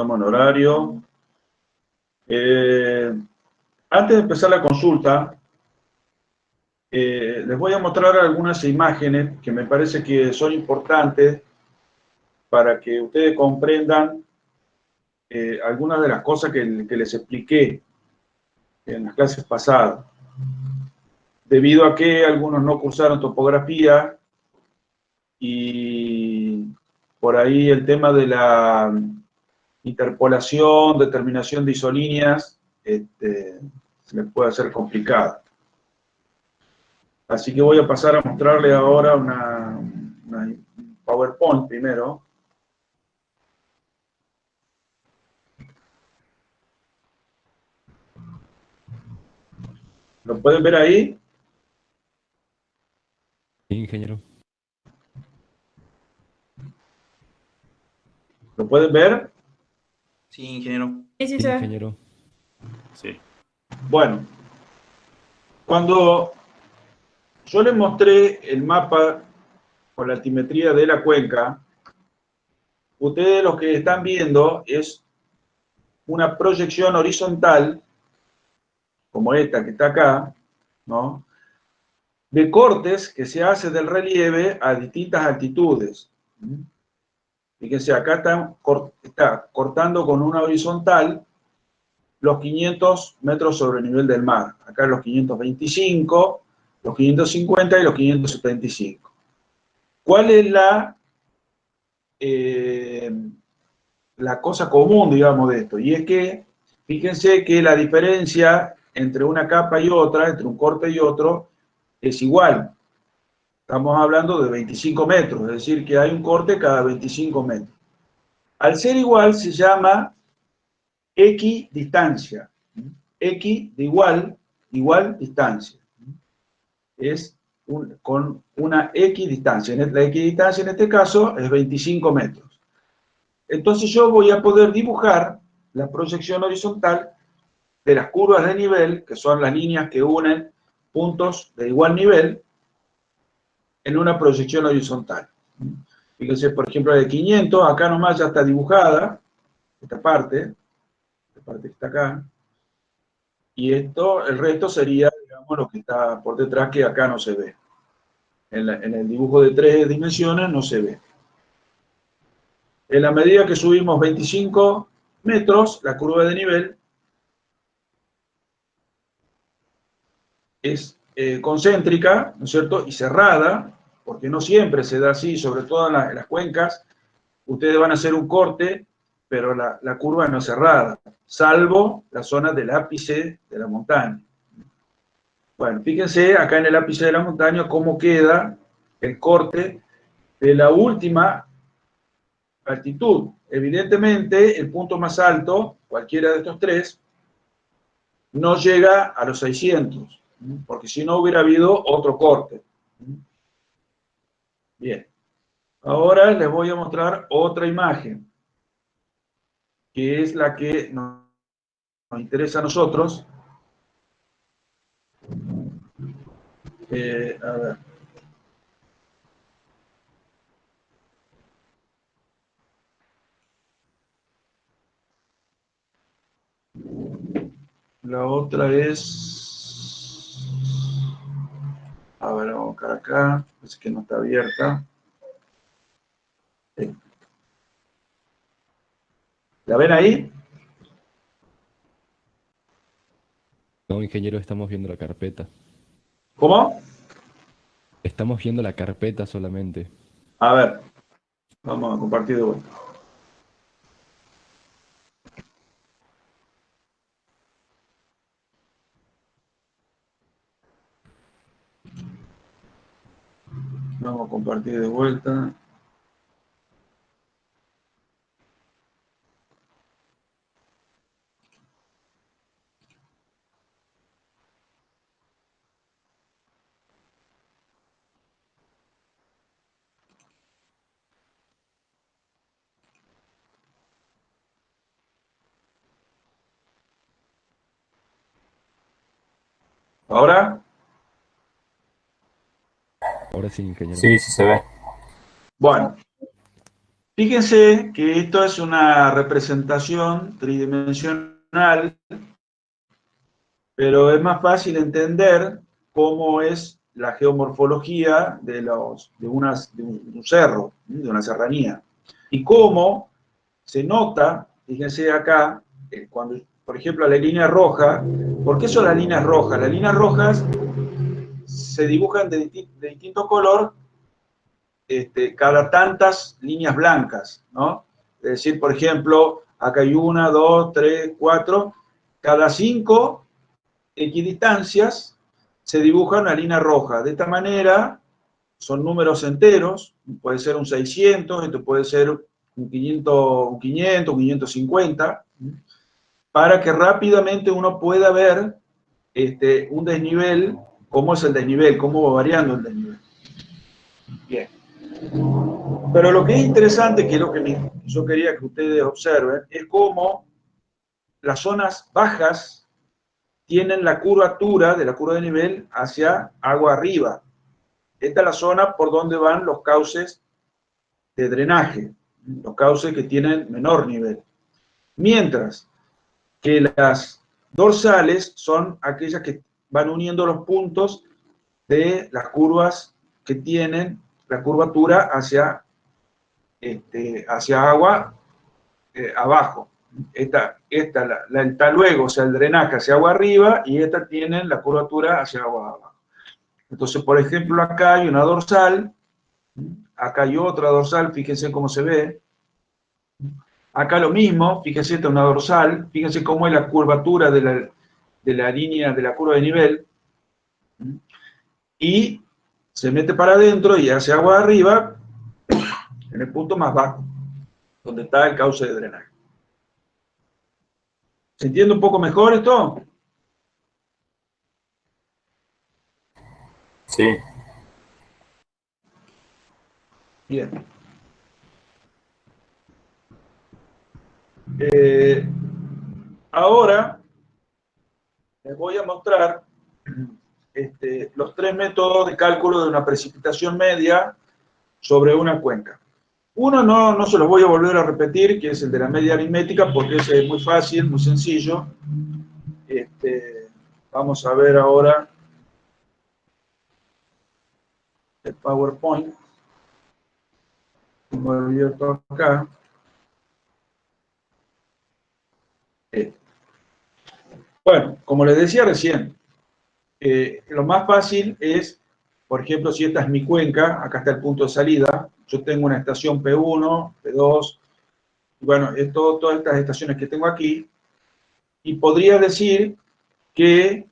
estamos en horario. Antes de empezar la consulta, les voy a mostrar algunas imágenes que me parece que son importantes para que ustedes comprendan algunas de las cosas que les expliqué en las clases pasadas. Debido a que algunos no cursaron topografía y por ahí el tema de la interpolación, determinación de isolíneas, se les puede hacer complicado. Así que voy a pasar a mostrarles ahora una PowerPoint primero. ¿Lo pueden ver ahí? Sí, ingeniero. ¿Lo pueden ver? Sí, ingeniero. Sí, Sí, se ve. ingeniero. Sí. Bueno, cuando yo les mostré el mapa con la altimetría de la cuenca, ustedes lo que están viendo es una proyección horizontal, como esta que está acá, ¿no?, de cortes que se hace del relieve a distintas altitudes. Fíjense, acá está cortando con una horizontal los 500 metros sobre el nivel del mar. Acá los 525, los 550 y los 575. ¿Cuál es la cosa común, digamos, de esto? Y es que, fíjense que la diferencia entre una capa y otra, entre un corte y otro, es igual. Estamos hablando de 25 metros, es decir, que hay un corte cada 25 metros. Al ser igual se llama equidistancia. X de igual distancia. Es con una equidistancia. La equidistancia en este caso es 25 metros. Entonces yo voy a poder dibujar la proyección horizontal de las curvas de nivel, que son las líneas que unen puntos de igual nivel, en una proyección horizontal. Fíjense, por ejemplo, de 500, acá nomás ya está dibujada, esta parte que está acá, y esto, el resto sería, digamos, lo que está por detrás, que acá no se ve. En el dibujo de 3 dimensiones no se ve. En la medida que subimos 25 metros, la curva de nivel es concéntrica, ¿no es cierto?, y cerrada, porque no siempre se da así, sobre todo en las cuencas. Ustedes van a hacer un corte, pero la curva no es cerrada, salvo la zona del ápice de la montaña. Bueno, fíjense acá en el ápice de la montaña cómo queda el corte de la última altitud. Evidentemente, el punto más alto, cualquiera de estos tres, no llega a los 600, porque si no hubiera habido otro corte. Bien. Ahora les voy a mostrar otra imagen, que es la que nos interesa a nosotros. A ver. La otra es... A ver, vamos a buscar acá. Parece que no está abierta. ¿La ven ahí? No, ingeniero, estamos viendo la carpeta. ¿Cómo? Estamos viendo la carpeta solamente. A ver, vamos a compartir de vuelta. Vamos a compartir de vuelta. ¿Ahora? Ahora sí, ingeniero. Sí, sí se ve. Bueno, Fíjense que esto es una representación tridimensional, pero es más fácil entender cómo es la geomorfología de un cerro, de una serranía. Y cómo se nota, fíjense acá, cuando, por ejemplo, la línea roja. ¿Por qué son las líneas rojas? Las líneas rojas se dibujan de distinto color cada tantas líneas blancas, ¿no? Es decir, por ejemplo, acá hay 1, 2, 3, 4, cada 5 equidistancias se dibuja una línea roja. De esta manera, son números enteros, puede ser un 600, esto puede ser un 500, un 550, para que rápidamente uno pueda ver un desnivel, cómo es el desnivel, cómo va variando el desnivel. Bien. Pero lo que es interesante, que es lo que yo quería que ustedes observen, es cómo las zonas bajas tienen la curvatura de la curva de nivel hacia agua arriba. Esta es la zona por donde van los cauces de drenaje, los cauces que tienen menor nivel. Mientras que las dorsales son aquellas que van uniendo los puntos de las curvas que tienen la curvatura hacia agua abajo. Esta el taluego, o sea, el drenaje hacia agua arriba, y esta tienen la curvatura hacia agua abajo. Entonces, por ejemplo, acá hay una dorsal, acá hay otra dorsal, fíjense cómo se ve. Acá lo mismo, fíjense, esta es una dorsal, fíjense cómo es la curvatura de la línea de la curva de nivel, y se mete para adentro y hacia agua arriba, en el punto más bajo, donde está el cauce de drenaje. ¿Se entiende un poco mejor esto? Sí. Bien. Ahora les voy a mostrar los 3 métodos de cálculo de una precipitación media sobre una cuenca. Uno no se los voy a volver a repetir, que es el de la media aritmética, porque ese es muy fácil, muy sencillo. Vamos a ver ahora el PowerPoint. Tengo abierto acá. Bueno, como les decía recién, lo más fácil es, por ejemplo, si esta es mi cuenca, acá está el punto de salida, yo tengo una estación P1, P2, y bueno, es todas estas estaciones que tengo aquí, y podría decir que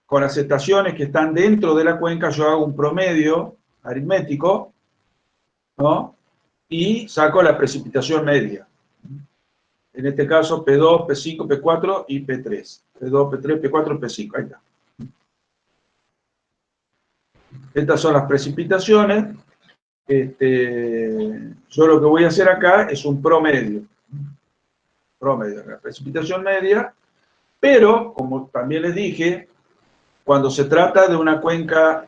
con las estaciones que están dentro de la cuenca yo hago un promedio aritmético, ¿no? Y saco la precipitación media. En este caso P2, P5, P4 y P3. P2, P3, P4, P5. Ahí está. Estas son las precipitaciones. Yo lo que voy a hacer acá es un promedio. Promedio, la precipitación media. Pero, como también les dije, cuando se trata de una cuenca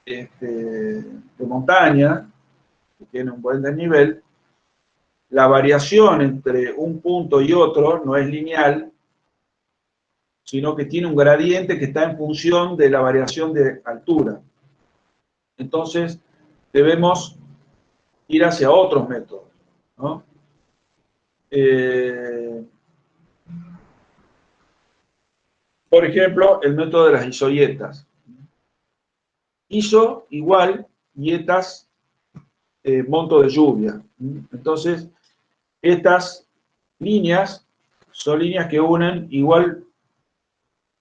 de montaña, que tiene un buen desnivel, la variación entre un punto y otro no es lineal, sino que tiene un gradiente que está en función de la variación de altura. Entonces, debemos ir hacia otros métodos, ¿no? Por ejemplo, el método de las isoietas. Iso igual ietas monto de lluvia. Entonces, estas líneas son líneas que unen igual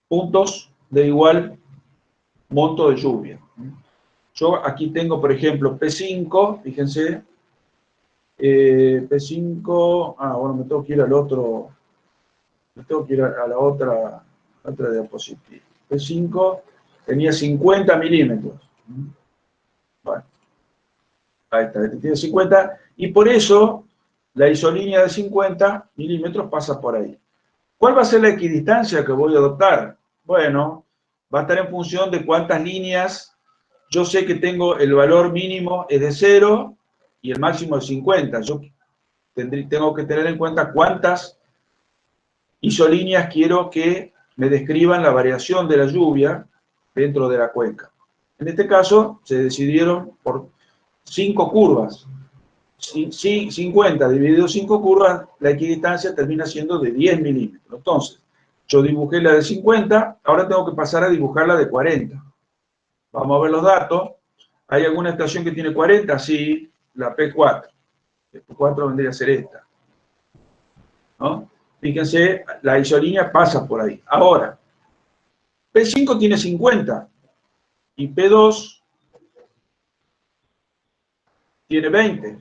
puntos de igual monto de lluvia. Yo aquí tengo, por ejemplo, P5, fíjense, P5, bueno, me tengo que ir al otro, me tengo que ir a la otra diapositiva. P5 tenía 50 milímetros. Bueno, ahí está, este tiene 50, y por eso la isolínea de 50 milímetros pasa por ahí. ¿Cuál va a ser la equidistancia que voy a adoptar? Bueno, va a estar en función de cuántas líneas. Yo sé que tengo el valor mínimo es de 0 y el máximo de 50. Yo tengo que tener en cuenta cuántas isolíneas quiero que me describan la variación de la lluvia dentro de la cuenca. En este caso, se decidieron por 5 curvas. 50 dividido 5 curvas, la equidistancia termina siendo de 10 milímetros. Entonces, yo dibujé la de 50, ahora tengo que pasar a dibujar la de 40. Vamos a ver los datos. ¿Hay alguna estación que tiene 40? Sí, la P4. La P4 vendría a ser esta, ¿no? Fíjense, la isolínea pasa por ahí. Ahora, P5 tiene 50 y P2 tiene 20.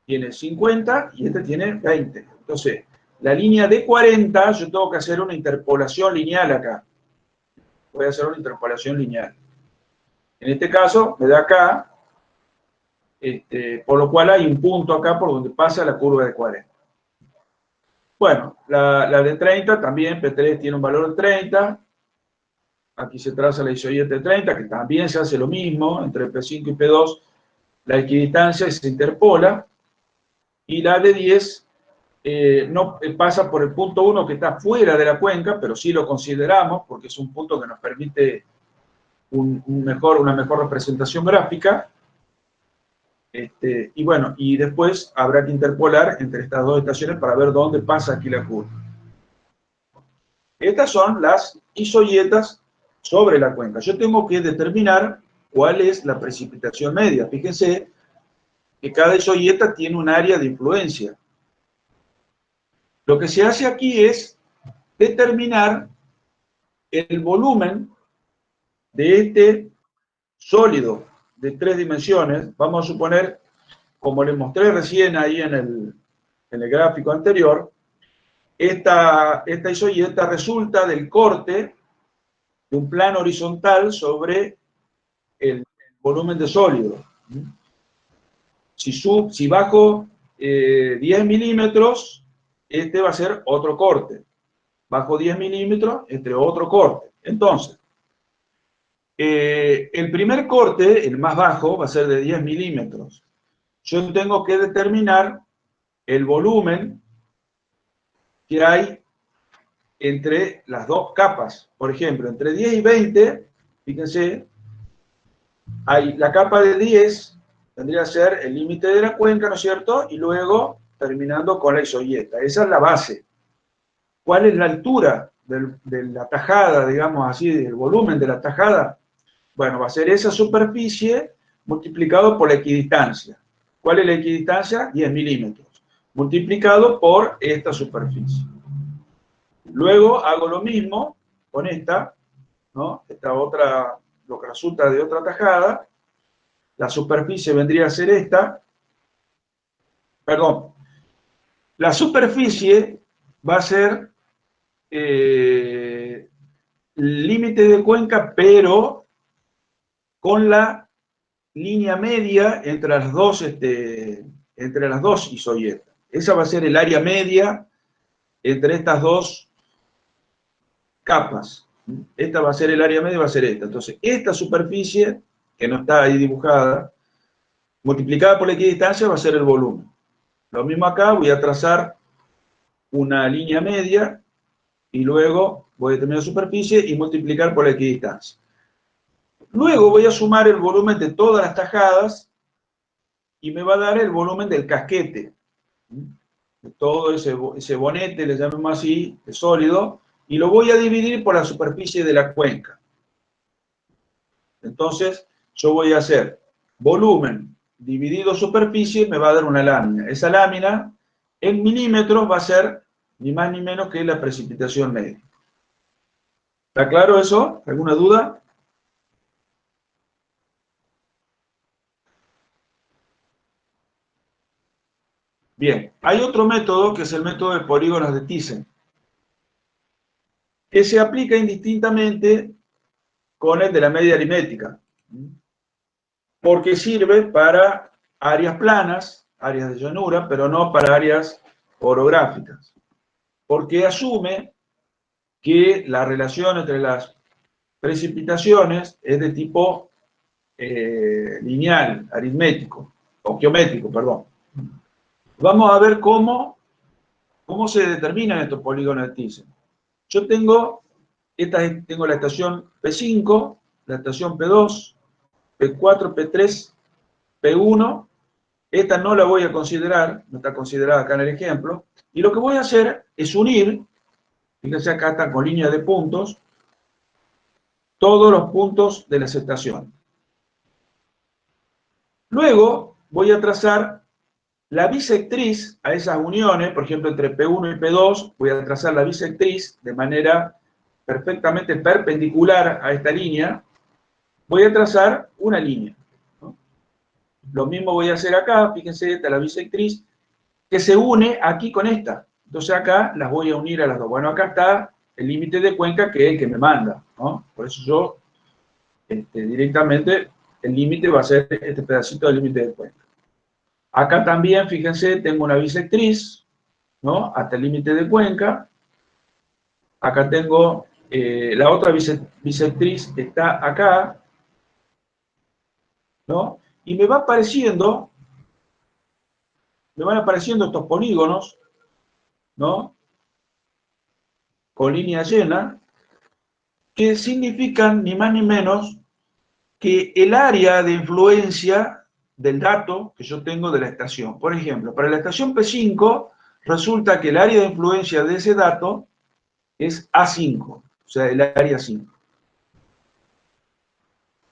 Tiene 50 y este tiene 20. Entonces, la línea de 40, yo tengo que hacer una interpolación lineal acá. Voy a hacer una interpolación lineal. En este caso, me da acá, por lo cual hay un punto acá por donde pasa la curva de 40. Bueno, la de 30 también, P3 tiene un valor de 30. Aquí se traza la isoyeta de 30, que también se hace lo mismo, entre P5 y P2, la equidistancia se interpola, y la de 10 no pasa por el punto 1 que está fuera de la cuenca, pero sí lo consideramos porque es un punto que nos permite una mejor representación gráfica. Y bueno, y después habrá que interpolar entre estas dos estaciones para ver dónde pasa aquí la curva. Estas son las isoyetas sobre la cuenca. Yo tengo que determinar cuál es la precipitación media. Fíjense que cada isoyeta tiene un área de influencia. Lo que se hace aquí es determinar el volumen de este sólido de 3 dimensiones. Vamos a suponer, como les mostré recién ahí en el gráfico anterior, esta isoyeta resulta del corte de un plano horizontal sobre el volumen de sólido. Si bajo 10 milímetros, este va a ser otro corte. Bajo 10 milímetros, otro corte. Entonces, el primer corte, el más bajo, va a ser de 10 milímetros. Yo tengo que determinar el volumen que hay entre las dos capas. Por ejemplo, entre 10 y 20, fíjense, hay la capa de 10, tendría que ser el límite de la cuenca, ¿no es cierto? Y luego terminando con la isoyeta. Esa es la base. ¿Cuál es la altura de la tajada, digamos así, del volumen de la tajada? Bueno, va a ser esa superficie multiplicado por la equidistancia. ¿Cuál es la equidistancia? 10 milímetros. Multiplicado por esta superficie. Luego hago lo mismo con esta, ¿no? Esta otra, lo que resulta de otra tajada. La superficie vendría a ser esta. Perdón. La superficie va a ser límite de cuenca, pero con la línea media entre las dos isoyetas. Esa va a ser el área media entre estas dos capas. Esta va a ser el área media, va a ser esta. Entonces, esta superficie, que no está ahí dibujada, multiplicada por la equidistancia, va a ser el volumen. Lo mismo acá, voy a trazar una línea media y luego voy a determinar la superficie y multiplicar por la equidistancia. Luego voy a sumar el volumen de todas las tajadas y me va a dar el volumen del casquete. De todo ese bonete, le llamamos así, de sólido, y lo voy a dividir por la superficie de la cuenca. Entonces, yo voy a hacer volumen dividido superficie, me va a dar una lámina. Esa lámina, en milímetros, va a ser ni más ni menos que la precipitación media. ¿Está claro eso? ¿Alguna duda? Bien, hay otro método que es el método de polígonos de Thyssen, que se aplica indistintamente con el de la media aritmética, porque sirve para áreas planas, áreas de llanura, pero no para áreas orográficas, porque asume que la relación entre las precipitaciones es de tipo lineal, aritmético, o geométrico, perdón. Vamos a ver cómo se determinan estos polígonos de Thyssen. Yo tengo la estación P5, la estación P2, P4, P3, P1. Esta no la voy a considerar, no está considerada acá en el ejemplo. Y lo que voy a hacer es unir, fíjense acá están con líneas de puntos, todos los puntos de las estaciones. Luego voy a trazar la bisectriz a esas uniones, por ejemplo, entre P1 y P2, voy a trazar la bisectriz de manera perfectamente perpendicular a esta línea. Voy a trazar una línea, ¿no? Lo mismo voy a hacer acá, fíjense, esta es la bisectriz, que se une aquí con esta. Entonces acá las voy a unir a las dos. Bueno, acá está el límite de cuenca, que es el que me manda, ¿no? Por eso yo directamente el límite va a ser este pedacito del límite de cuenca. Acá también, fíjense, tengo una bisectriz, ¿no? Hasta el límite de cuenca. Acá tengo la otra bisectriz, está acá, ¿no? Y me van apareciendo estos polígonos, ¿no? Con línea llena, que significan ni más ni menos que el área de influencia del dato que yo tengo de la estación. Por ejemplo, para la estación P5 resulta que el área de influencia de ese dato es A5, o sea, el área 5.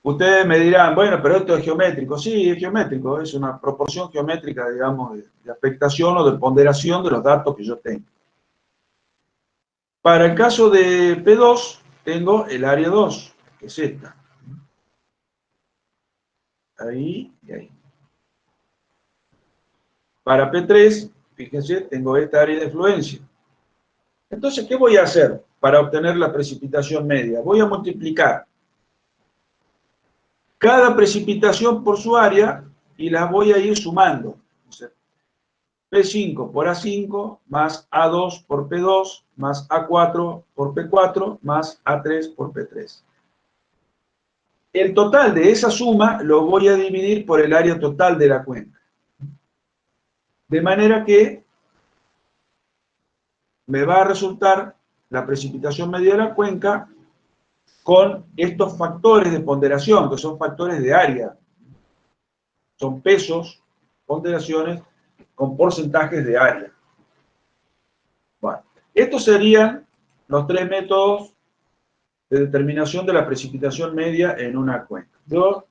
Ustedes me dirán, bueno, pero esto es geométrico. Sí, es geométrico, es una proporción geométrica, digamos, de afectación o de ponderación de los datos que yo tengo. Para el caso de P2, tengo el área 2, que es esta. Ahí y ahí. Para P3, fíjense, tengo esta área de influencia. Entonces, ¿qué voy a hacer para obtener la precipitación media? Voy a multiplicar cada precipitación por su área y las voy a ir sumando. Entonces, P5 por A5, más A2 por P2, más A4 por P4, más A3 por P3. El total de esa suma lo voy a dividir por el área total de la cuenca. De manera que me va a resultar la precipitación media de la cuenca con estos factores de ponderación, que son factores de área. Son pesos, ponderaciones, con porcentajes de área. Bueno, estos serían los tres métodos de determinación de la precipitación media en una cuenca. Yo,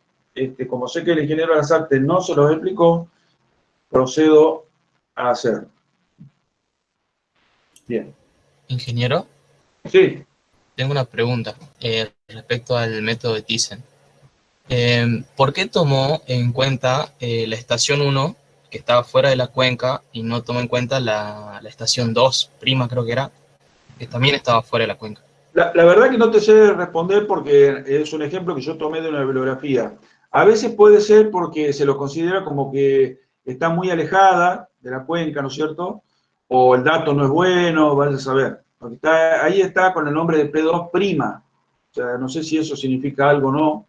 como sé que el ingeniero Lazarte no se los explicó, procedo a hacerlo. Bien. Ingeniero, Sí. tengo una pregunta respecto al método de Thyssen. ¿Por qué tomó en cuenta la estación 1, que estaba fuera de la cuenca, y no tomó en cuenta la estación 2, prima creo que era, que también estaba fuera de la cuenca? La verdad que no te sé responder porque es un ejemplo que yo tomé de una bibliografía. A veces puede ser porque se lo considera como que está muy alejada de la cuenca, ¿no es cierto? O el dato no es bueno, vaya a saber. Porque ahí está con el nombre de P2'. O sea, no sé si eso significa algo o no,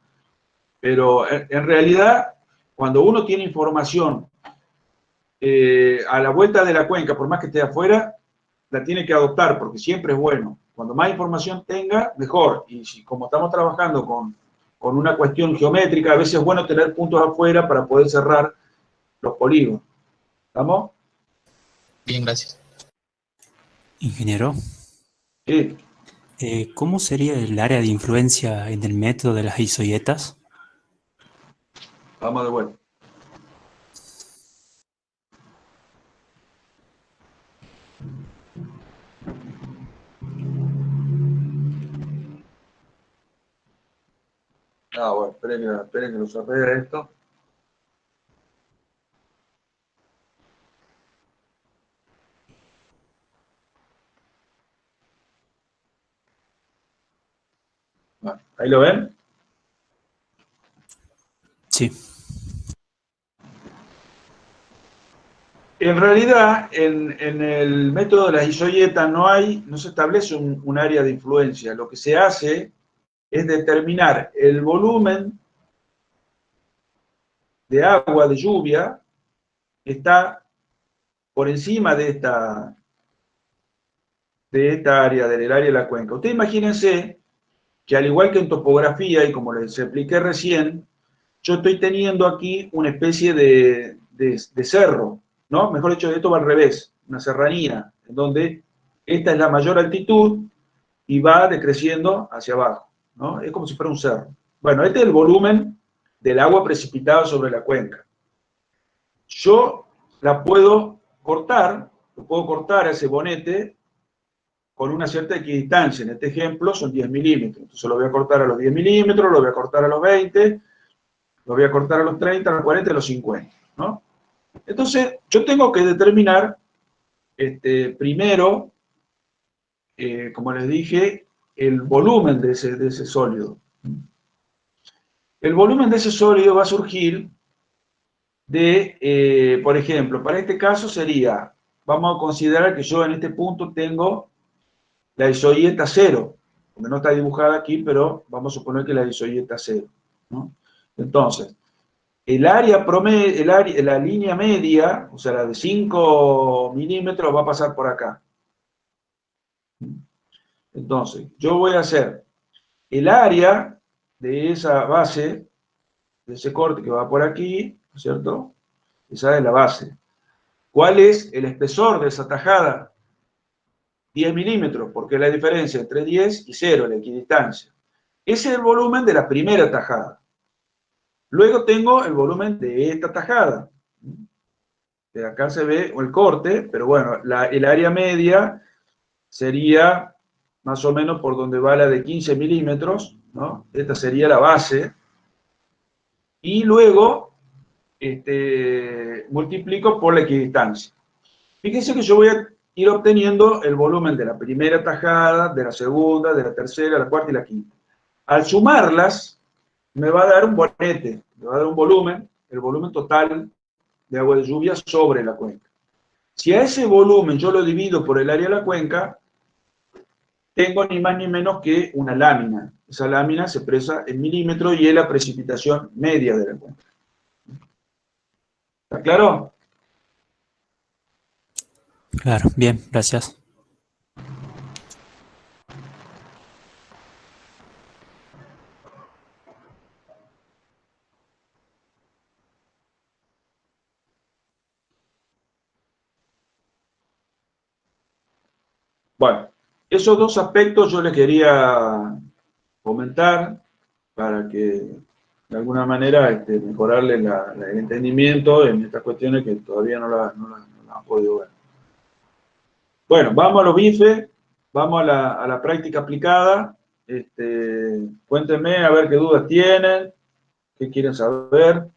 pero en realidad, cuando uno tiene información a la vuelta de la cuenca, por más que esté afuera, la tiene que adoptar porque siempre es bueno. Cuando más información tenga, mejor. Y si, como estamos trabajando con una cuestión geométrica, a veces es bueno tener puntos afuera para poder cerrar los polígonos. ¿Estamos? Bien, gracias. Ingeniero, Sí. ¿cómo sería el área de influencia en el método de las isoietas? Vamos de vuelta. Bueno, esperen que lo cerré esto. Bueno, ¿ahí lo ven? Sí. En realidad, en el método de las isoietas no se establece un área de influencia. Lo que se hace es determinar el volumen de agua, de lluvia, que está por encima de esta área, del área de la cuenca. Ustedes imagínense que al igual que en topografía, y como les expliqué recién, yo estoy teniendo aquí una especie de cerro, ¿no? Mejor dicho, esto va al revés, una serranía, en donde esta es la mayor altitud y va decreciendo hacia abajo, ¿no? Es como si fuera un cerro. Bueno, este es el volumen del agua precipitada sobre la cuenca. Yo la puedo cortar, lo puedo cortar a ese bonete con una cierta equidistancia. En este ejemplo son 10 milímetros. Entonces lo voy a cortar a los 10 milímetros, lo voy a cortar a los 20, lo voy a cortar a los 30, a los 40 y a los 50, ¿no? Entonces yo tengo que determinar primero, como les dije, el volumen de ese sólido. El volumen de ese sólido va a surgir por ejemplo, para este caso sería, vamos a considerar que yo en este punto tengo la isoieta 0, porque no está dibujada aquí, pero vamos a suponer que la isoieta 0, ¿no? Entonces, el área promedio, la línea media, o sea, la de 5 milímetros, va a pasar por acá. Entonces, yo voy a hacer el área de esa base, de ese corte que va por aquí, ¿no es cierto? Esa es la base. ¿Cuál es el espesor de esa tajada? 10 milímetros, porque es la diferencia entre 10 y 0, la equidistancia. Ese es el volumen de la primera tajada. Luego tengo el volumen de esta tajada. De acá se ve el corte, pero bueno, el área media sería más o menos por donde va la de 15 milímetros, ¿no? Esta sería la base. Y luego multiplico por la equidistancia. Fíjense que yo voy a ir obteniendo el volumen de la primera tajada, de la segunda, de la tercera, la cuarta y la quinta. Al sumarlas, me va a dar un bonete, me va a dar un volumen, el volumen total de agua de lluvia sobre la cuenca. Si a ese volumen yo lo divido por el área de la cuenca, tengo ni más ni menos que una lámina. Esa lámina se expresa en milímetros y es la precipitación media de la cuenca. ¿Está claro? Claro, bien, gracias. Bueno, esos dos aspectos yo les quería comentar para que de alguna manera mejorarle el entendimiento en estas cuestiones que todavía no la han podido ver. Bueno, vamos a los bifes, vamos a la práctica aplicada. Cuéntenme a ver qué dudas tienen, qué quieren saber.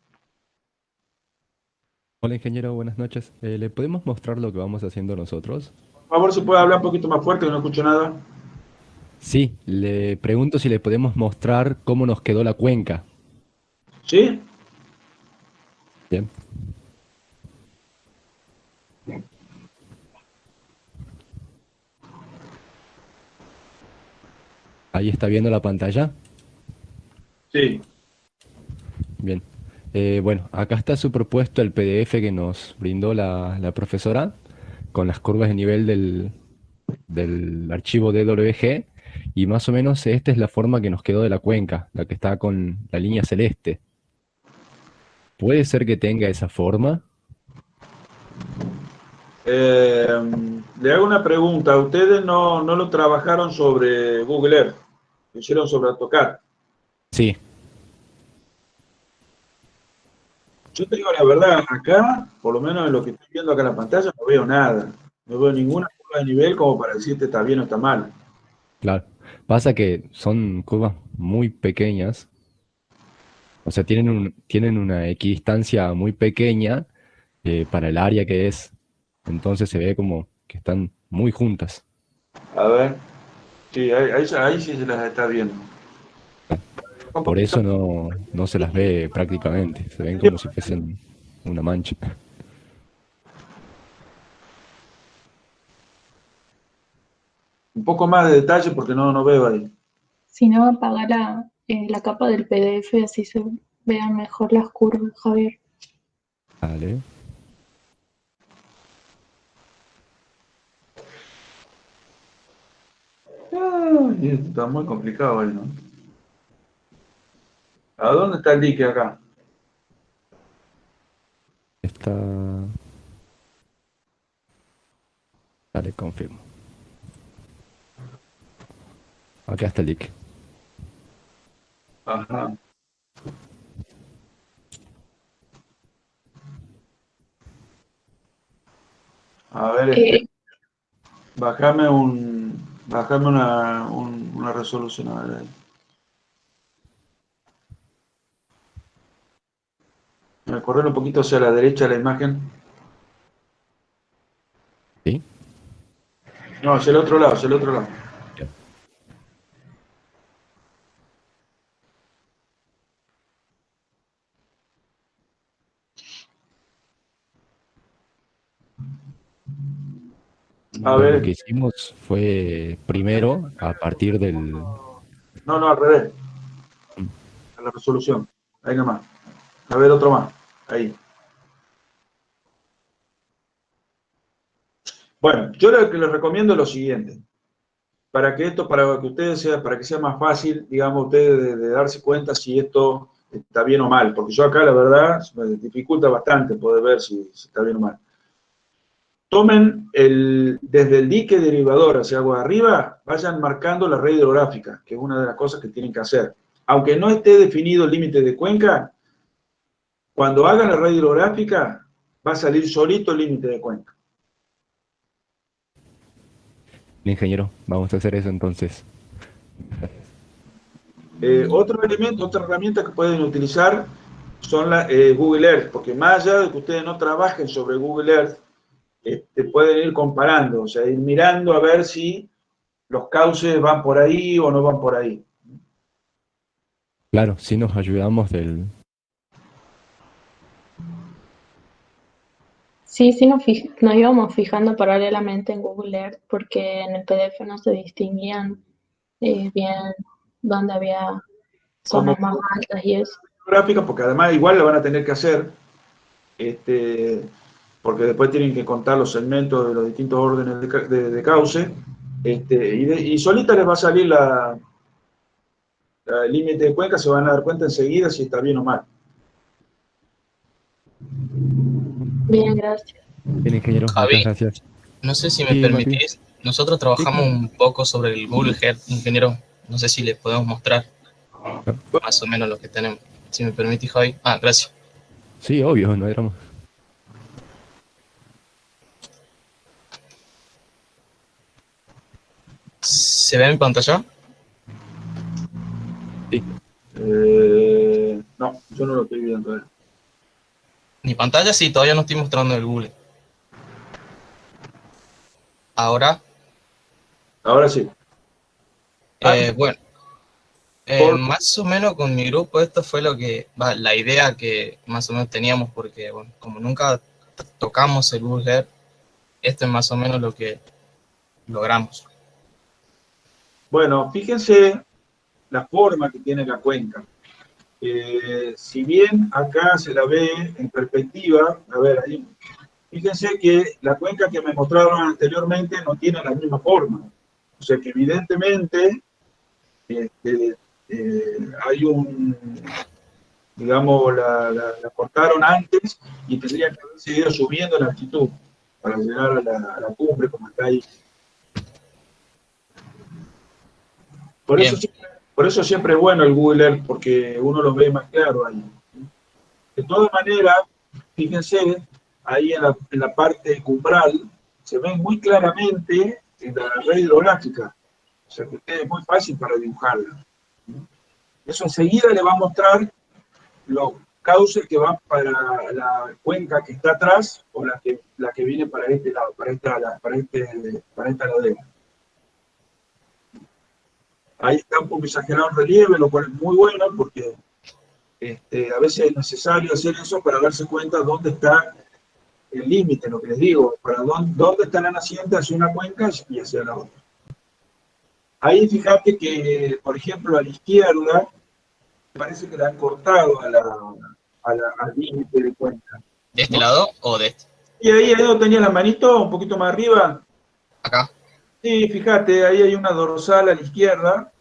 Hola ingeniero, buenas noches. ¿Le podemos mostrar lo que vamos haciendo nosotros? Por favor, si puede hablar un poquito más fuerte, que no escucho nada. Sí, le pregunto si le podemos mostrar cómo nos quedó la cuenca. ¿Sí? Bien. Ahí está viendo la pantalla. Sí. Bien. Bueno, acá está superpuesto el PDF que nos brindó la profesora con las curvas de nivel del archivo DWG y más o menos esta es la forma que nos quedó de la cuenca, la que está con la línea celeste. ¿Puede ser que tenga esa forma? Le hago una pregunta. ¿Ustedes no lo trabajaron sobre Google Earth? Lo hicieron sobre AutoCAD. Sí, Yo te digo la verdad, acá, por lo menos en lo que estoy viendo acá en la pantalla, no veo nada. No veo ninguna curva de nivel como para decirte está bien o está mal. claro. Pasa que son curvas muy pequeñas, o sea, tienen una equidistancia muy pequeña para el área que es. Entonces se ve como que están muy juntas. A ver. Sí, ahí sí se las está viendo. Por eso no se las ve prácticamente. Se ven como si fuesen una mancha. Un poco más de detalle porque no veo ahí. Si no, apaga la capa del PDF, así se vean mejor las curvas, Javier. Vale. Ay, esto está muy complicado hoy, ¿no? ¿A dónde está el dique acá? Está... Dale, confirmo. Acá está el dique. Ajá. A ver, Eh, bájame una resolución. A ver, ahí. Correr un poquito hacia la derecha la imagen. ¿Sí? No, hacia el otro lado, hacia el otro lado. Ya. A Bueno, lo ver, que hicimos fue primero, a partir del... no, al revés, a la resolución. Ahí nomás. A ver, otro más. Ahí. Bueno, yo lo que les recomiendo es lo siguiente. Para que ustedes para que sea más fácil, digamos, ustedes de darse cuenta si esto está bien o mal. Porque yo acá, la verdad, me dificulta bastante poder ver si está bien o mal. Tomen desde el dique derivador hacia agua arriba, vayan marcando la red hidrográfica, que es una de las cosas que tienen que hacer. Aunque no esté definido el límite de cuenca, cuando hagan la red hidrográfica, va a salir solito el límite de cuenca. Bien, ingeniero, vamos a hacer eso entonces. Otro elemento, otra herramienta que pueden utilizar son Google Earth, porque más allá de que ustedes no trabajen sobre Google Earth, pueden ir comparando, o sea, ir mirando a ver si los cauces van por ahí o no van por ahí. Claro, sí nos ayudamos del... sí, nos íbamos fijando paralelamente en Google Earth porque en el PDF no se distinguían bien dónde había Como zonas más altas y eso. gráfica, porque además igual la van a tener que hacer, este, porque después tienen que contar los segmentos de los distintos órdenes de cauce, y solita les va a salir el límite de cuenca, se van a dar cuenta enseguida si está bien o mal. Bien, gracias. Bien, ingeniero, muchas Javi, gracias. no sé si me Sí, Martín. permitís, nosotros Sí, trabajamos claro. un poco sobre el Google Earth, ingeniero. No sé si le podemos mostrar más o menos lo que tenemos. Si me permitís, Javi. Ah, gracias. Sí, obvio, no éramos... ¿Se ve en pantalla? Sí, No, yo no lo estoy viendo. Mi pantalla sí, todavía no estoy mostrando el Google. Ahora, Ahora sí. bueno, Por, más o menos con mi grupo esto fue la idea que más o menos teníamos, porque bueno, como nunca tocamos el Google Earth, esto es más o menos lo que logramos. bueno, fíjense la forma que tiene la cuenca. Si bien acá se la ve en perspectiva, a ver, ahí, fíjense que la cuenca que me mostraron anteriormente no tiene la misma forma. O sea que evidentemente hay digamos, la cortaron antes y tendría que haber seguido subiendo la altitud para llegar a la cumbre como está ahí. Por eso, Bien, por eso siempre es bueno el Google Earth, porque uno lo ve más claro ahí. De todas maneras, fíjense, ahí en la parte cumbral, se ve muy claramente en la red hidrográfica. O sea que es muy fácil para dibujarla. Eso enseguida le va a mostrar los cauces que van para la cuenca que está atrás o la que viene para este lado, para esta ladera. Ahí está un poco exagerado el relieve, lo cual es muy bueno porque a veces es necesario hacer eso para darse cuenta dónde está el límite, lo que les digo, para dónde está la naciente hacia una cuenca y hacia la otra. Ahí fíjate que, por ejemplo, a la izquierda, parece que la han cortado al límite de cuenca. ¿de este ¿No? lado o de este? Y ahí donde tenía la manito, un poquito más arriba, Acá. Sí, fíjate, ahí hay una dorsal a la izquierda,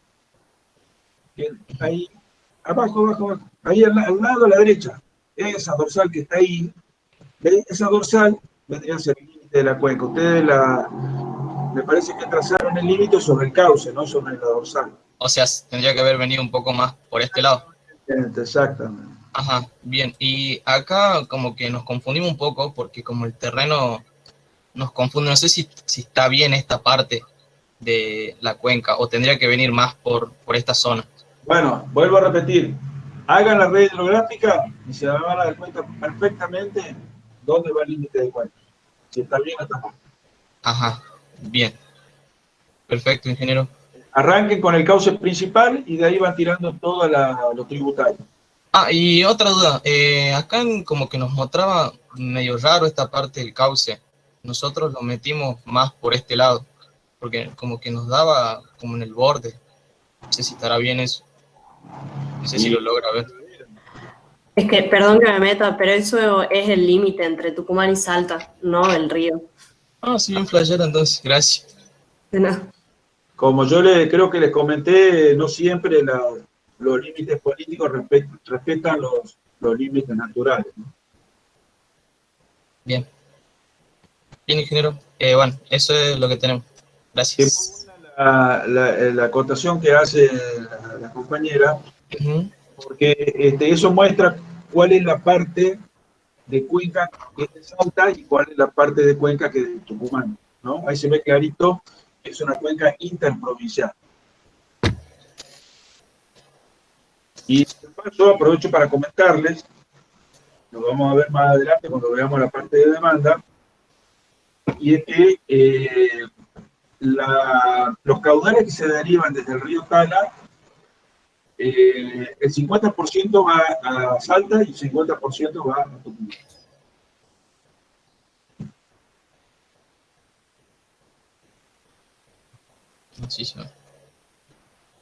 que ahí, abajo, abajo, abajo, ahí al lado a la derecha. Esa dorsal que está ahí, ¿ves? Esa dorsal vendría a ser el límite de la cuenca. Ustedes me parece que trazaron el límite sobre el cauce, no sobre la dorsal. O sea, tendría que haber venido un poco más por este lado. Exactamente. Ajá, bien. Y acá como que nos confundimos un poco porque como el terreno nos confunde, no sé si está bien esta parte de la cuenca o tendría que venir más por esta zona. Bueno, vuelvo a repetir. Hagan la red hidrográfica y se van a dar cuenta perfectamente dónde va el límite de cuenca. Si está bien o está mal. Ajá, bien. Perfecto, ingeniero. Arranquen con el cauce principal y de ahí van tirando todo lo tributario. Ah, y otra duda. Acá como que nos mostraba medio raro esta parte del cauce. Nosotros lo metimos más por este lado, porque como que nos daba como en el borde. No sé si estará bien eso. No sé si Y lo logra ver. Es que, perdón que me meta, pero eso es el límite entre Tucumán y Salta, no el río. Ah, sí, bien flashero entonces. Gracias. De nada. como yo creo que les comenté, no siempre los límites políticos respetan los límites naturales, ¿no? Bien. Bien, ingeniero. Bueno, eso es lo que tenemos. Que Gracias. la acotación que hace la compañera, Ujú. porque eso muestra cuál es la parte de Cuenca que es de Salta y cuál es la parte de Cuenca que es de Tucumán, ¿no? Ahí se ve clarito que es una cuenca interprovincial. Y de paso aprovecho para comentarles, lo vamos a ver más adelante cuando veamos la parte de demanda, y es que los caudales que se derivan desde el río Tala, el 50% va a Salta y el 50% va a Tucumán. Sí, sí.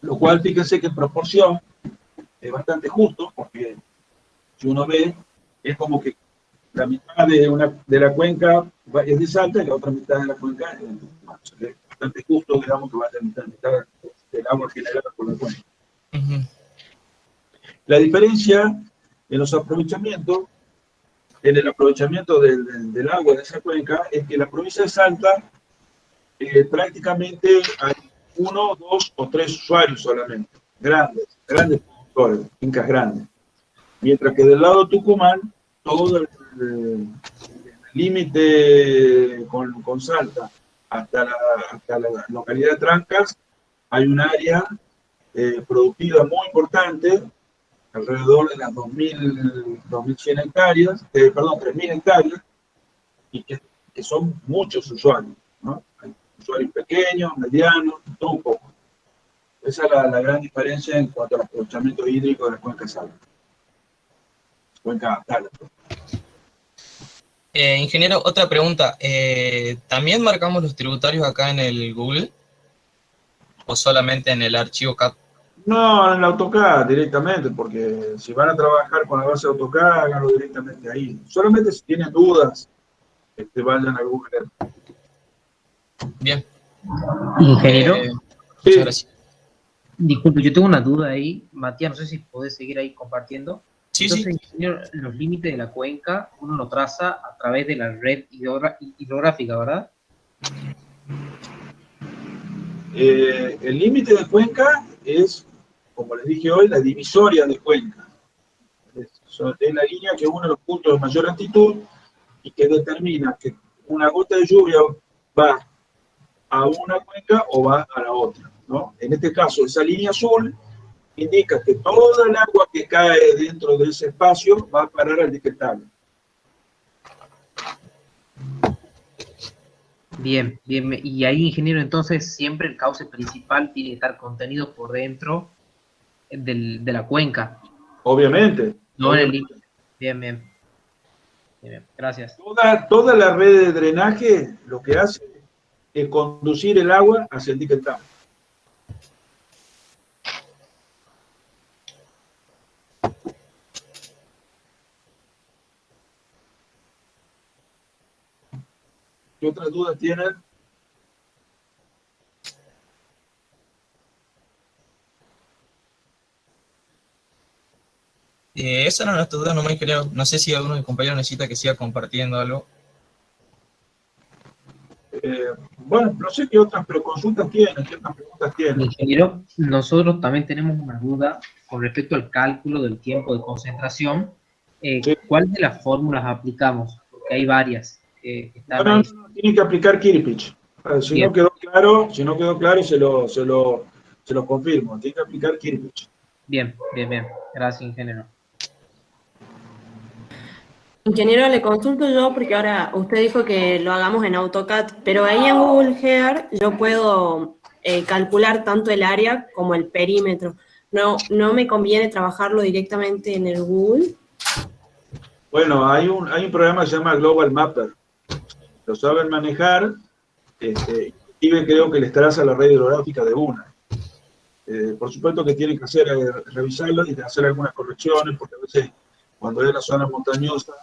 Lo cual, fíjense que en proporción es bastante justo, porque si uno ve, es como que la mitad de la cuenca es de Salta y la otra mitad de la cuenca es de Tucumán. O sea, es bastante justo, digamos, que vaya mitad del agua generada por la cuenca. Ujú. La diferencia en los aprovechamientos, en el aprovechamiento del agua de esa cuenca, es que la provincia de Salta prácticamente hay uno, dos o tres usuarios solamente, grandes productores, fincas grandes. Mientras que del lado de Tucumán, todo el límite con Salta hasta la localidad de Trancas, hay un área productiva muy importante, alrededor de las 2.100 hectáreas, perdón, 3.000 hectáreas, y que son muchos usuarios, ¿no? Hay usuarios pequeños, medianos, todo un poco. Esa es la gran diferencia en cuanto al aprovechamiento hídrico de la cuenca Salta. Cuenca Tala. Ingeniero, otra pregunta. ¿También marcamos los tributarios acá en el Google o solamente en el archivo CAP? No, en el AutoCAD directamente, porque si van a trabajar con la base de AutoCAD, háganlo directamente ahí. Solamente si tienen dudas, vayan a Google Earth. Bien. Ingeniero, Muchas Sí, gracias. disculpe, yo tengo una duda ahí. Matías, no sé si podés seguir ahí compartiendo. Sí, sí. Entonces, ingeniero, los límites de la cuenca uno lo traza a través de la red hidrográfica, ¿verdad? el límite de cuenca es, como les dije hoy, la divisoria de cuenca. Es la línea que une los puntos de mayor altitud y que determina que una gota de lluvia va a una cuenca o va a la otra, ¿no? En este caso, esa línea azul indica que toda el agua que cae dentro de ese espacio va a parar al dique Tala. Bien, bien. Y ahí, ingeniero, entonces siempre el cauce principal tiene que estar contenido por dentro de la cuenca, Obviamente, no en el límite. Bien, bien. Bien, bien. Gracias. toda la red de drenaje lo que hace es conducir el agua hacia el dique Tala. ¿Qué otras dudas tienen? Esa era nuestra duda, no me creo. No sé si alguno de mis compañeros necesita que siga compartiendo algo. Bueno, no sé qué otras consultas tienen, qué otras preguntas tienen. Ingeniero, nosotros también tenemos una duda con respecto al cálculo del tiempo de concentración. Sí. ¿Cuál de las fórmulas aplicamos? Porque hay varias que están No, ahí. tienen que aplicar Kirpich. Si Bien. no quedó claro, se lo confirmo. Tiene que aplicar Kirpich. Bien, bien, bien. Gracias, ingeniero. Ingeniero, le consulto yo porque ahora usted dijo que lo hagamos en AutoCAD, pero ahí en Google Earth yo puedo calcular tanto el área como el perímetro. No me conviene trabajarlo directamente en el Google. Bueno, hay un programa que se llama Global Mapper. Lo saben manejar, y creo que les traza la red hidrográfica de una. Por supuesto que tienen que revisarlo y hacer algunas correcciones, porque a veces cuando hay una zona montañosa,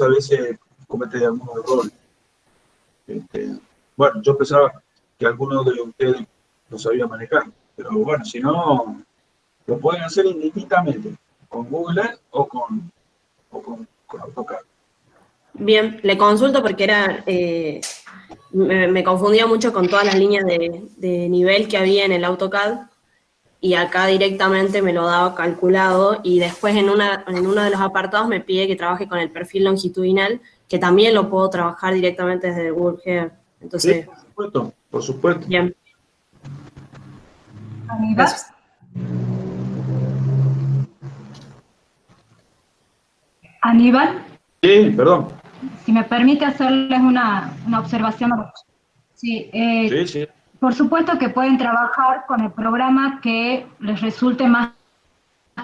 a veces comete algunos errores. Bueno, yo pensaba que algunos de ustedes lo sabían manejar, pero bueno, si no, lo pueden hacer indistintamente, con Google Earth o con AutoCAD. Bien, le consulto porque me confundía mucho con todas las líneas de nivel que había en el AutoCAD y acá directamente me lo daba calculado y después en uno de los apartados me pide que trabaje con el perfil longitudinal, que también lo puedo trabajar directamente desde Google Earth. Entonces, Sí, por supuesto. bien. Aníbal. Gracias. Aníbal, Sí, perdón. si me permite hacerles una observación. Sí, Sí. por supuesto que pueden trabajar con el programa que les resulte más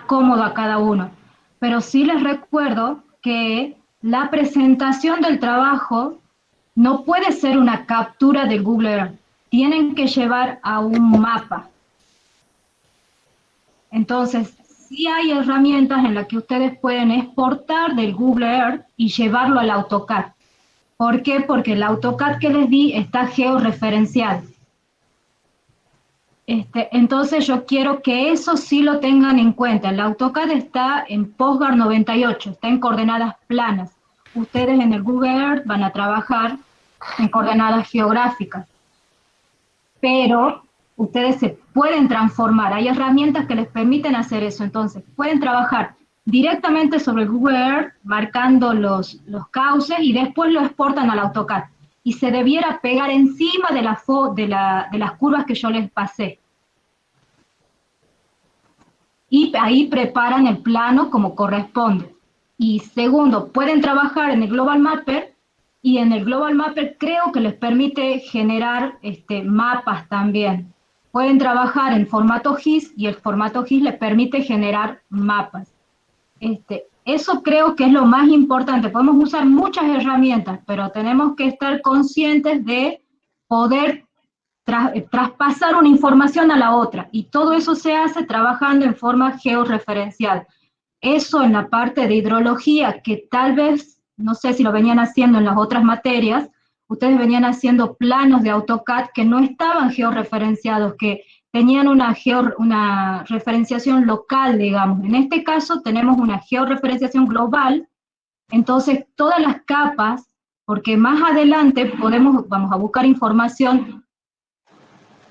cómodo a cada uno, pero sí les recuerdo que la presentación del trabajo no puede ser una captura de Google Earth, tienen que llevar a un mapa. Entonces, sí hay herramientas en las que ustedes pueden exportar del Google Earth y llevarlo al AutoCAD. ¿Por qué? Porque el AutoCAD que les di está georreferenciado. Entonces yo quiero que eso sí lo tengan en cuenta. El AutoCAD está en PostGard 98, está en coordenadas planas. Ustedes en el Google Earth van a trabajar en coordenadas geográficas. Pero ustedes se pueden transformar, hay herramientas que les permiten hacer eso, entonces pueden trabajar directamente sobre el Google Earth, marcando los cauces y después lo exportan al AutoCAD. Y se debiera pegar encima de las curvas que yo les pasé. Y ahí preparan el plano como corresponde. Y segundo, pueden trabajar en el Global Mapper, y en el Global Mapper creo que les permite generar mapas también. Pueden trabajar en formato GIS y el formato GIS les permite generar mapas. Eso creo que es lo más importante. Podemos usar muchas herramientas, pero tenemos que estar conscientes de poder traspasar una información a la otra. Y todo eso se hace trabajando en forma georreferencial. Eso en la parte de hidrología, que tal vez, no sé si lo venían haciendo en las otras materias, ustedes venían haciendo planos de AutoCAD que no estaban georreferenciados, que tenían una referenciación local, digamos. En este caso tenemos una georreferenciación global, entonces todas las capas, porque más adelante vamos a buscar información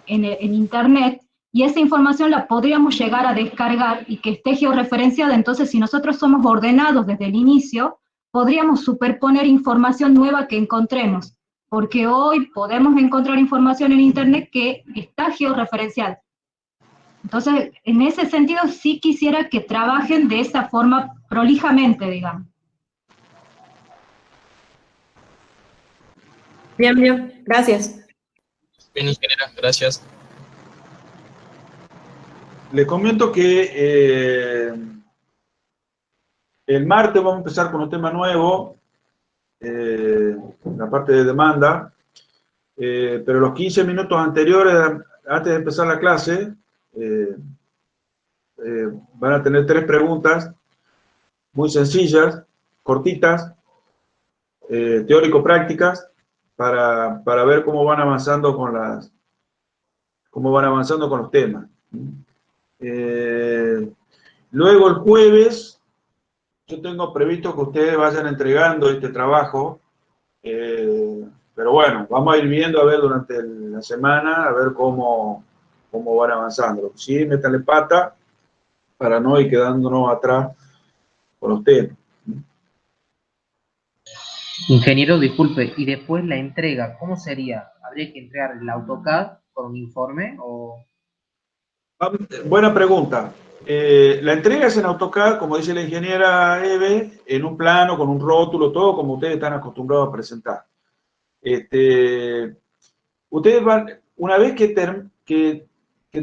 en Internet, y esa información la podríamos llegar a descargar y que esté georreferenciada. Entonces, si nosotros somos ordenados desde el inicio, podríamos superponer información nueva que encontremos, porque hoy podemos encontrar información en Internet que está georreferenciada. Entonces, en ese sentido, sí quisiera que trabajen de esa forma prolijamente, digamos. Bien, gracias. Bien, ingeniero, gracias. Le comento que el martes vamos a empezar con un tema nuevo, la parte de demanda, pero los 15 minutos anteriores, antes de empezar la clase, van a tener 3 preguntas muy sencillas, cortitas, teórico-prácticas, para ver cómo van avanzando con los temas. Luego el jueves, yo tengo previsto que ustedes vayan entregando este trabajo, pero bueno, vamos a ir viendo a ver durante la semana, a ver cómo van avanzando. Sí, métanle pata para no ir quedándonos atrás con los temas. Ingeniero, disculpe, y después la entrega, ¿cómo sería? ¿Habría que entregar el AutoCAD con un informe o...? Buena pregunta. La entrega es en AutoCAD, como dice la ingeniera Eve, en un plano, con un rótulo, todo como ustedes están acostumbrados a presentar. Ustedes van, una vez que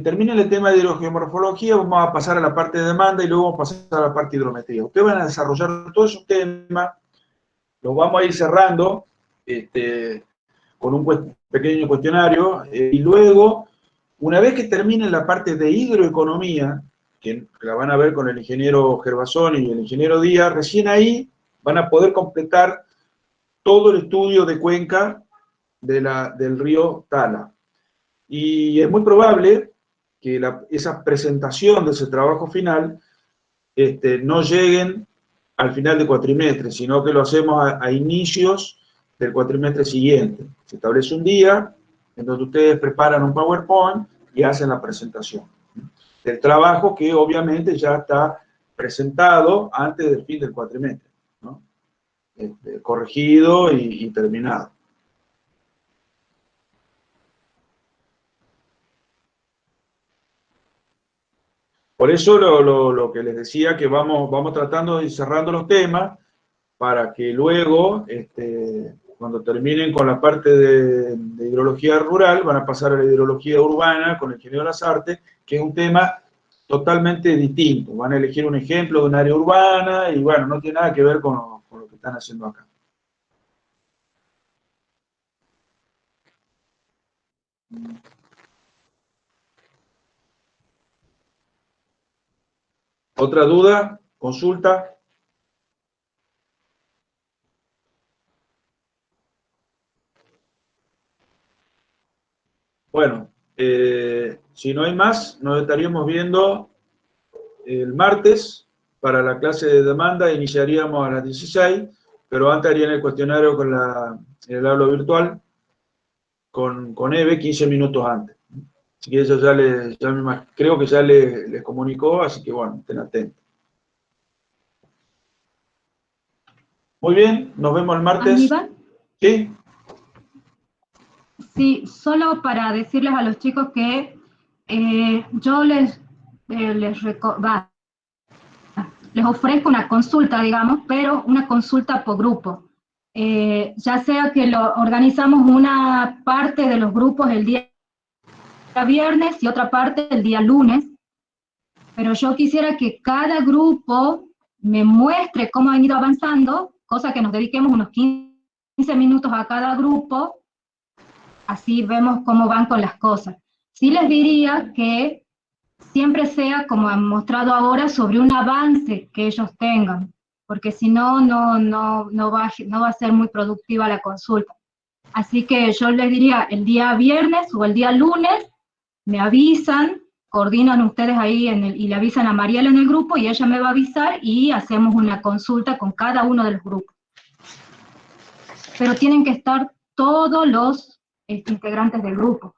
termine el tema de hidrogeomorfología, vamos a pasar a la parte de demanda y luego vamos a pasar a la parte de hidrometría. Ustedes van a desarrollar todos esos temas, los vamos a ir cerrando con un pequeño cuestionario, y luego, una vez que termine la parte de hidroeconomía, que la van a ver con el ingeniero Gervasoni y el ingeniero Díaz, recién ahí van a poder completar todo el estudio de cuenca del río Tala. Y es muy probable que esa presentación de ese trabajo final no lleguen al final del cuatrimestre, sino que lo hacemos a inicios del cuatrimestre siguiente. Se establece un día en donde ustedes preparan un PowerPoint y hacen la presentación del trabajo que obviamente ya está presentado antes del fin del cuatrimestre, ¿no? Corregido y terminado. Por eso lo que les decía, que vamos tratando de ir cerrando los temas para que luego, cuando terminen con la parte de hidrología rural, van a pasar a la hidrología urbana con el ingeniero Lasarte, que es un tema totalmente distinto. Van a elegir un ejemplo de un área urbana y bueno, no tiene nada que ver con lo que están haciendo acá. ¿Otra duda? ¿Consulta? Bueno, si no hay más, nos estaríamos viendo el martes para la clase de demanda. Iniciaríamos a las 16, pero antes harían el cuestionario con el aula virtual con Eve 15 minutos antes. Así que eso creo que ya les comunicó, así que bueno, estén atentos. Muy bien, nos vemos el martes. ¿Aníbal? ¿Sí? Sí, solo para decirles a los chicos que yo les ofrezco una consulta, digamos, pero una consulta por grupo. Ya sea que lo organizamos una parte de los grupos el día viernes y otra parte el día lunes, pero yo quisiera que cada grupo me muestre cómo han ido avanzando, cosa que nos dediquemos unos 15 minutos a cada grupo, así vemos cómo van con las cosas. Sí les diría que siempre sea, como han mostrado ahora, sobre un avance que ellos tengan, porque si no, no va a ser muy productiva la consulta. Así que yo les diría, el día viernes o el día lunes, me avisan, coordinan ustedes ahí y le avisan a Mariela en el grupo y ella me va a avisar y hacemos una consulta con cada uno de los grupos. Pero tienen que estar todos los integrantes del grupo.